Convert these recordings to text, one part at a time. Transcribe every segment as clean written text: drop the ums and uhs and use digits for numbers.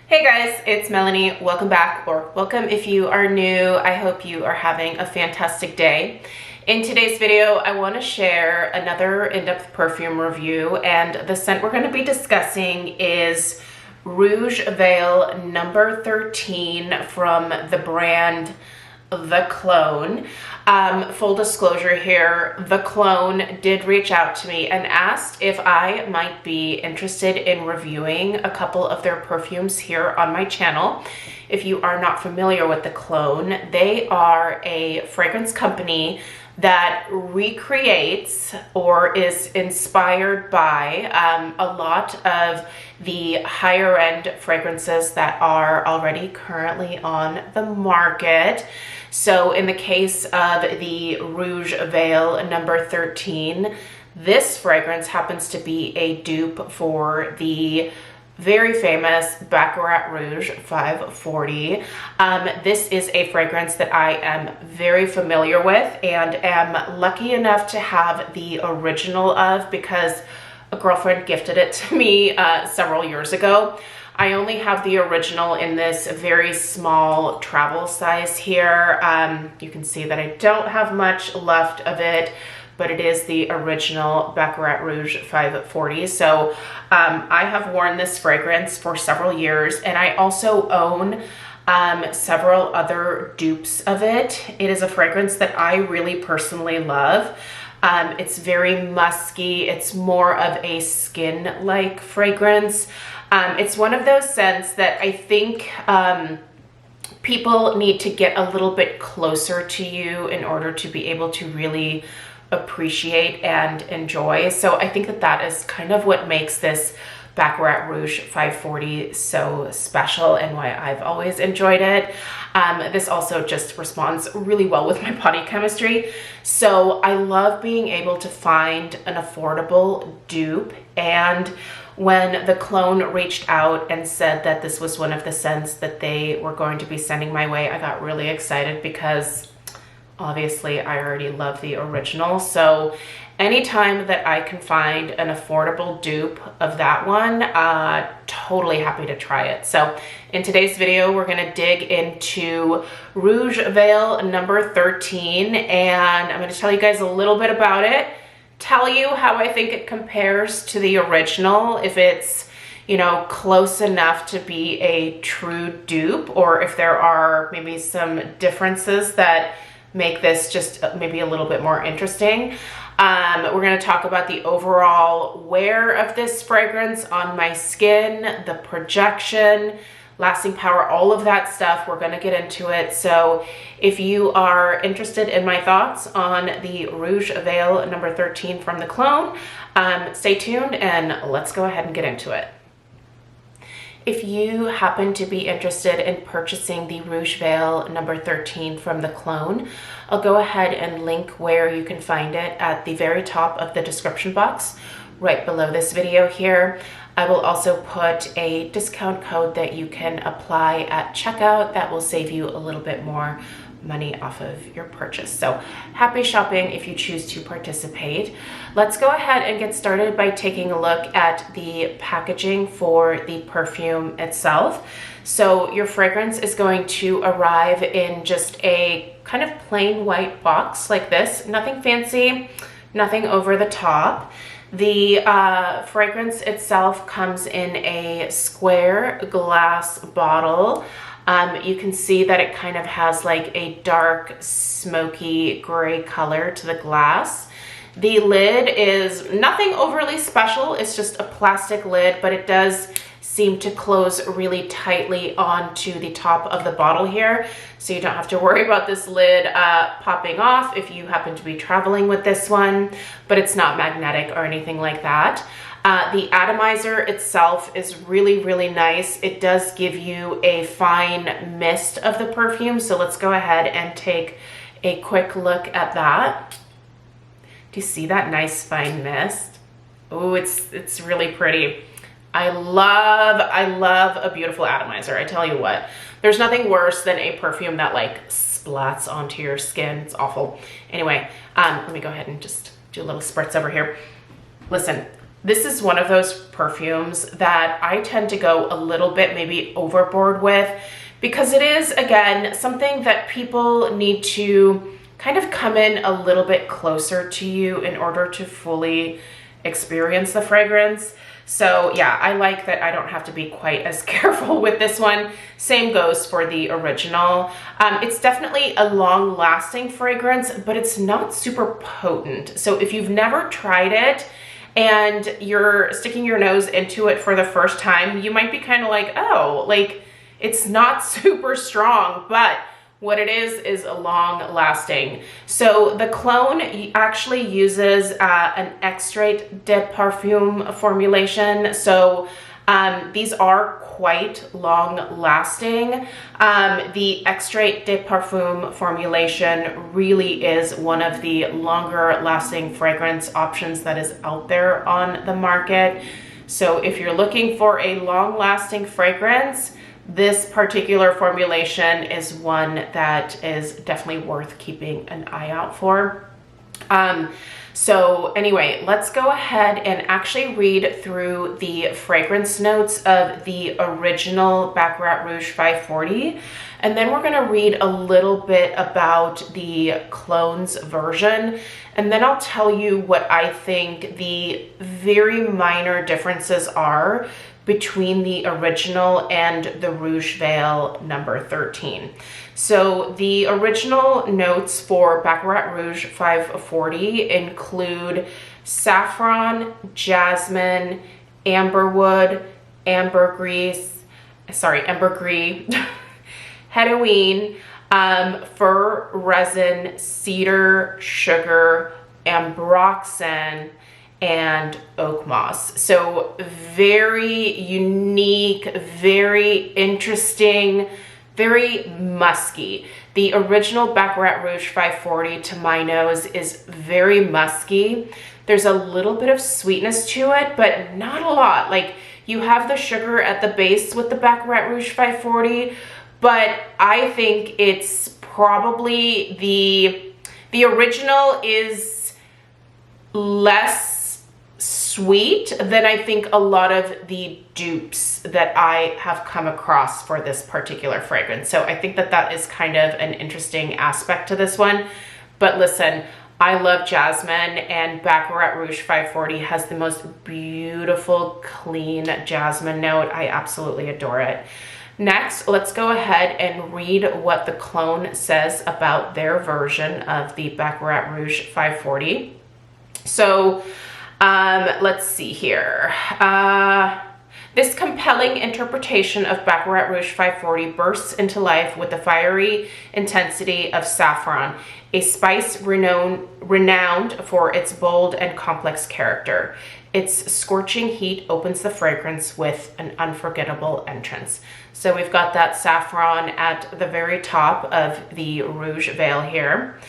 Hey guys, it's Melanie. Welcome back, or welcome if you are new. I hope you are having a fantastic day. In today's video, I want to share another in-depth perfume review, and the scent we're going to be discussing is Rouge Veil number 13 from the brand The Clone. Full disclosure here, The Clone did reach out to me and asked if I might be interested in reviewing a couple of their perfumes here on my channel. If you are not familiar with The Clone, they are a fragrance company that recreates or is inspired by a lot of the higher end fragrances that are already currently on the market. So in the case of the Rouge Veil number 13, this fragrance happens to be a dupe for the very famous Baccarat Rouge 540. This is a fragrance that I am very familiar with and am lucky enough to have the original of because a girlfriend gifted it to me several years ago. I only have the original in this very small travel size here. You can see that I don't have much left of it, but it is the original Baccarat Rouge 540. So I have worn this fragrance for several years, and I also own several other dupes of it. It is a fragrance that I really personally love. It's very musky. It's more of a skin-like fragrance. It's one of those scents that I think people need to get a little bit closer to you in order to be able to really appreciate and enjoy. So I think that that is kind of what makes this Baccarat Rouge 540 so special and why I've always enjoyed it. This also just responds really well with my body chemistry. So I love being able to find an affordable dupe, and when The Clone reached out and said that this was one of the scents that they were going to be sending my way, I got really excited because obviously I already love the original. So anytime that I can find an affordable dupe of that one, totally happy to try it. So in today's video, we're gonna dig into Rouge Veil number 13, and I'm gonna tell you guys a little bit about it, tell you how I think it compares to the original, if it's, you know, close enough to be a true dupe, or if there are maybe some differences that make this just maybe a little bit more interesting. We're going to talk about the overall wear of this fragrance on my skin, the projection, lasting power, all of that stuff. We're going to get into it. So if you are interested in my thoughts on the Rouge Veil number 13 from The Clone, stay tuned and let's go ahead and get into it. If you happen to be interested in purchasing the Rouge Veil number 13 from The Clone, I'll go ahead and link where you can find it at the very top of the description box, right below this video here. I will also put a discount code that you can apply at checkout that will save you a little bit more money off of your purchase. So happy shopping if you choose to participate. Let's go ahead and get started by taking a look at the packaging for the perfume itself. So your fragrance is going to arrive in just a kind of plain white box like this, nothing fancy, nothing over the top. The fragrance itself comes in a square glass bottle. You can see that it kind of has like a dark, smoky gray color to the glass. The lid is nothing overly special. It's just a plastic lid, but it does seem to close really tightly onto the top of the bottle here. So you don't have to worry about this lid popping off if you happen to be traveling with this one, but it's not magnetic or anything like that. The atomizer itself is really, really nice. It does give you a fine mist of the perfume. So let's go ahead and take a quick look at that. Do you see that nice fine mist? Oh, it's really pretty. I love a beautiful atomizer. I tell you what, there's nothing worse than a perfume that like splats onto your skin. It's awful. Anyway, let me go ahead and just do a little spritz over here. Listen, This is one of those perfumes that I tend to go a little bit maybe overboard with, because it is, again, something that people need to kind of come in a little bit closer to you in order to fully experience the fragrance. So yeah, I like that I don't have to be quite as careful with this one. Same goes for the original. It's definitely a long-lasting fragrance, but it's not super potent. So if you've never tried it and you're sticking your nose into it for the first time, you might be kind of like, oh, like it's not super strong, but what it is a long lasting. So the clone actually uses an extrait de perfume formulation. So these are quite long lasting. The extrait de perfume formulation really is one of the longer lasting fragrance options that is out there on the market. So if you're looking for a long lasting fragrance, this particular formulation is one that is definitely worth keeping an eye out for. So anyway, let's go ahead and actually read through the fragrance notes of the original Baccarat Rouge 540. And then we're gonna read a little bit about the clones version. And then I'll tell you what I think the very minor differences are between the original and the Rouge Veil number 13. So the original notes for Baccarat Rouge 540 include saffron, jasmine, amberwood, ambergris, heroine, fir resin, cedar, sugar, ambroxan, and oak moss. So very unique, very interesting, very musky. The original Baccarat Rouge 540 to my nose is very musky. There's a little bit of sweetness to it, but not a lot. Like, you have the sugar at the base with the Baccarat Rouge 540, but I think it's probably the original is less sweet than I think a lot of the dupes that I have come across for this particular fragrance. So I think that that is kind of an interesting aspect to this one. But listen, I love jasmine, and Baccarat Rouge 540 has the most beautiful, clean jasmine note. I absolutely adore it. Next, let's go ahead and read what the clone says about their version of the Baccarat Rouge 540. So let's see here. This compelling interpretation of Baccarat Rouge 540 bursts into life with the fiery intensity of saffron, a spice renowned for its bold and complex character. Its scorching heat opens the fragrance with an unforgettable entrance. So we've got that saffron at the very top of the Rouge Veil here.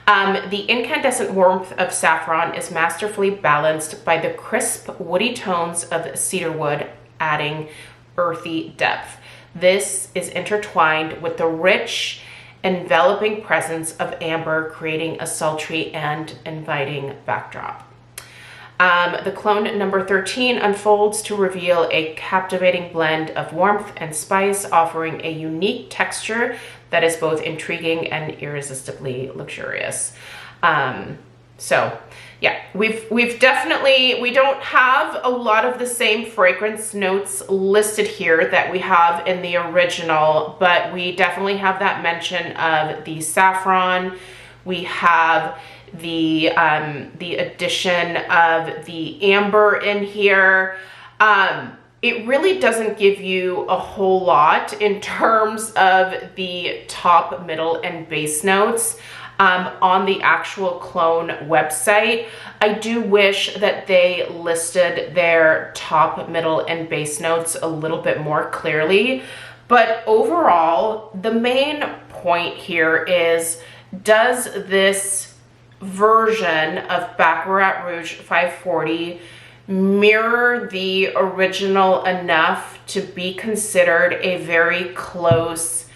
The incandescent warmth of saffron is masterfully balanced by the crisp, woody tones of cedarwood, adding earthy depth. This is intertwined with the rich, enveloping presence of amber, creating a sultry and inviting backdrop. The clone number 13 unfolds to reveal a captivating blend of warmth and spice, offering a unique texture that is both intriguing and irresistibly luxurious. So yeah, we've definitely, we don't have a lot of the same fragrance notes listed here that we have in the original, but we definitely have that mention of the saffron. We have the addition of the amber in here. It really doesn't give you a whole lot in terms of the top, middle, and base notes on the actual clone website. I do wish that they listed their top, middle, and base notes a little bit more clearly. But overall, the main point here is, does this version of Baccarat Rouge 540 mirror the original enough to be considered a very close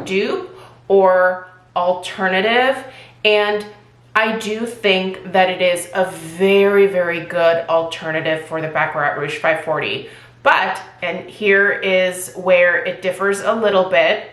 dupe or alternative? And I do think that it is a very, very good alternative for the Baccarat Rouge 540. But, and here is where it differs a little bit,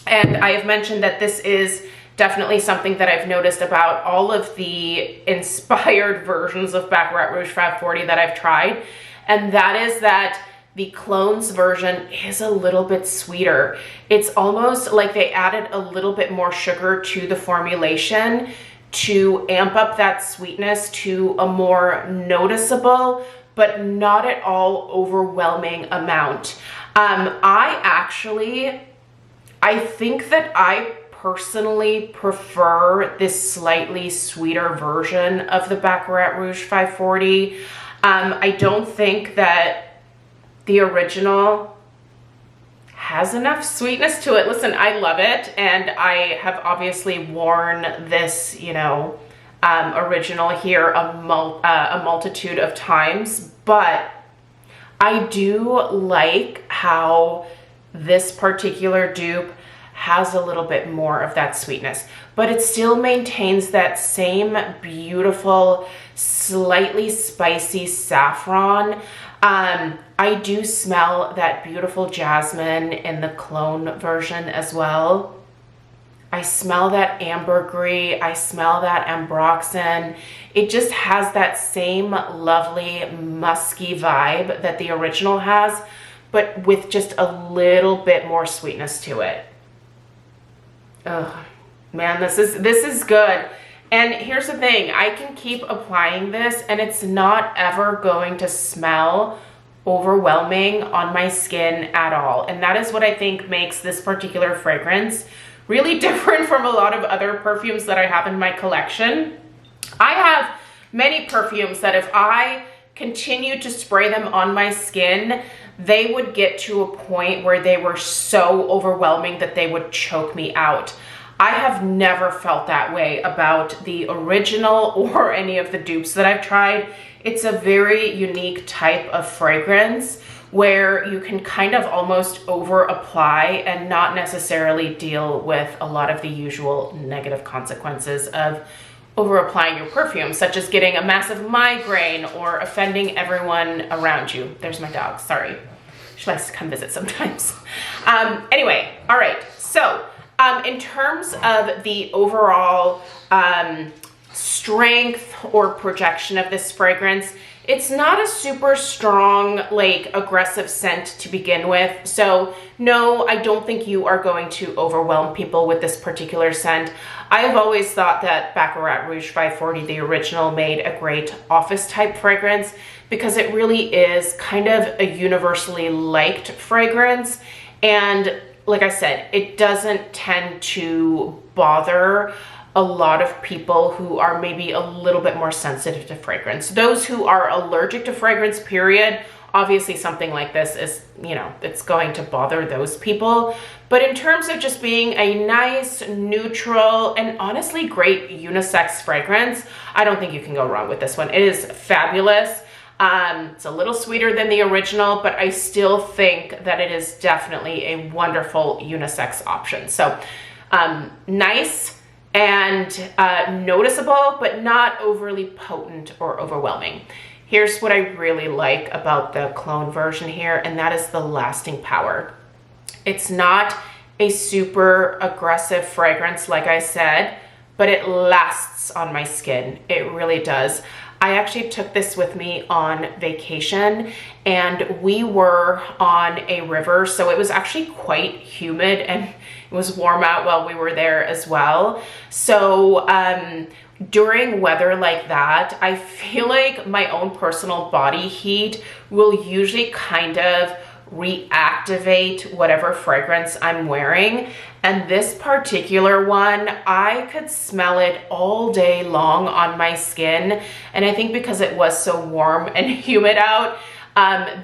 and I have mentioned that this is definitely something that I've noticed about all of the inspired versions of Baccarat Rouge 540 that I've tried, and that is that the clones version is a little bit sweeter. It's almost like they added a little bit more sugar to the formulation to amp up that sweetness to a more noticeable, but not at all overwhelming amount. I think that I personally prefer this slightly sweeter version of the Baccarat Rouge 540. I don't think that the original has enough sweetness to it. Listen, I love it, and I have obviously worn this, you know, original here a multitude of times, but I do like how this particular dupe has a little bit more of that sweetness, but it still maintains that same beautiful, slightly spicy saffron. I do smell that beautiful jasmine in the clone version as well. I smell that ambergris. I smell that ambroxan. It just has that same lovely musky vibe that the original has, but with just a little bit more sweetness to it. Oh man, this is good. And here's the thing, I can keep applying this and it's not ever going to smell overwhelming on my skin at all. And that is what I think makes this particular fragrance really different from a lot of other perfumes that I have in my collection. I have many perfumes that if I continue to spray them on my skin, they would get to a point where they were so overwhelming that they would choke me out. I have never felt that way about the original or any of the dupes that I've tried. It's a very unique type of fragrance where you can kind of almost over apply and not necessarily deal with a lot of the usual negative consequences of over applying your perfume, such as getting a massive migraine or offending everyone around you. There's my dog, sorry. She likes to come visit sometimes. Anyway, all right, so in terms of the overall strength or projection of this fragrance, it's not a super strong, like aggressive scent to begin with. So no, I don't think you are going to overwhelm people with this particular scent. I've always thought that Baccarat Rouge 540, the original, made a great office type fragrance because it really is kind of a universally liked fragrance. And like I said, it doesn't tend to bother a lot of people who are maybe a little bit more sensitive to fragrance. Those who are allergic to fragrance, period, obviously something like this is, you know, it's going to bother those people. But in terms of just being a nice, neutral, and honestly great unisex fragrance, I don't think you can go wrong with this one. It is fabulous. It's a little sweeter than the original, but I still think that it is definitely a wonderful unisex option. So nice and noticeable, but not overly potent or overwhelming. Here's what I really like about the clone version here, and that is the lasting power. It's not a super aggressive fragrance, like I said, but it lasts on my skin. It really does. I actually took this with me on vacation, and we were on a river, so it was actually quite humid and it was warm out while we were there as well. So during weather like that, I feel like my own personal body heat will usually kind of reactivate whatever fragrance I'm wearing. And this particular one, I could smell it all day long on my skin. And I think because it was so warm and humid out,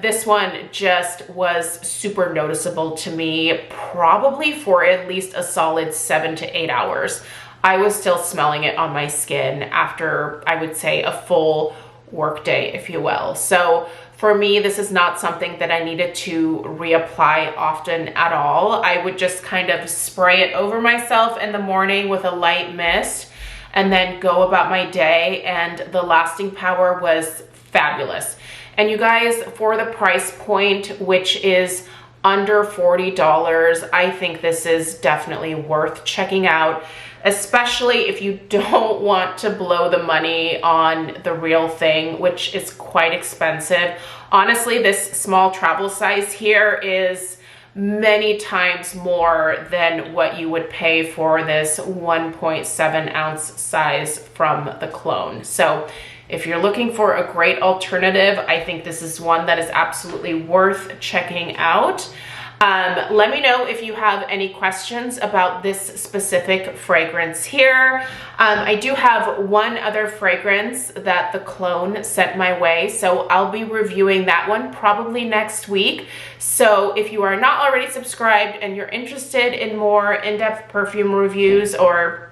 this one just was super noticeable to me, probably for at least a solid 7 to 8 hours. I was still smelling it on my skin after, I would say, a full work day, if you will. So for me, this is not something that I needed to reapply often at all. I would just kind of spray it over myself in the morning with a light mist, and then go about my day, and the lasting power was fabulous. And you guys, for the price point, which is under $40, I think this is definitely worth checking out, especially if you don't want to blow the money on the real thing, which is quite expensive. Honestly, this small travel size here is many times more than what you would pay for this 1.7 ounce size from the clone. So if you're looking for a great alternative, I think this is one that is absolutely worth checking out. Let me know if you have any questions about this specific fragrance here. I do have one other fragrance that the clone sent my way, so I'll be reviewing that one probably next week. So if you are not already subscribed and you're interested in more in-depth perfume reviews or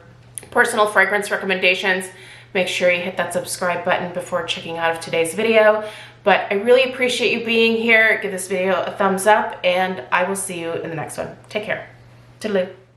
personal fragrance recommendations, make sure you hit that subscribe button before checking out of today's video. But I really appreciate you being here. Give this video a thumbs up, and I will see you in the next one. Take care. Toodaloo.